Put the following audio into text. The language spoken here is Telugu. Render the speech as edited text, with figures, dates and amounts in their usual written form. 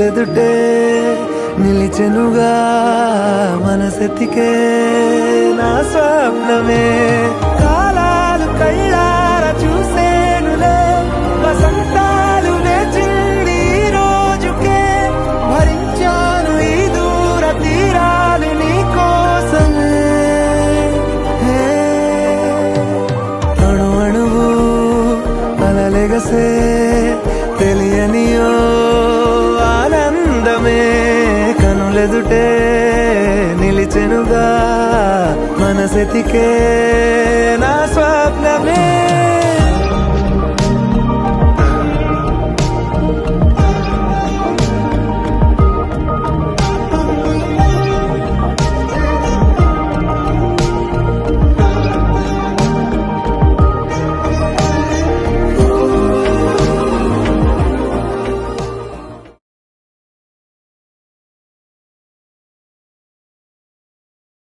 కనులెదుటే నిలిచెనుగా మనసెతికే నా స్వప్నమే కాలాలు కళ్ళార చూసేనులే వసంతాలు వేచింది ఈ రోజుకే భరించాను ఈ దూర తీరాలు నీ కోసమే అణు అణువు అలలెగసే తెలియనియో ఆనందమే కనులెదుటే నిలిచెనుగా మనసెతికే నా స్వప్నమే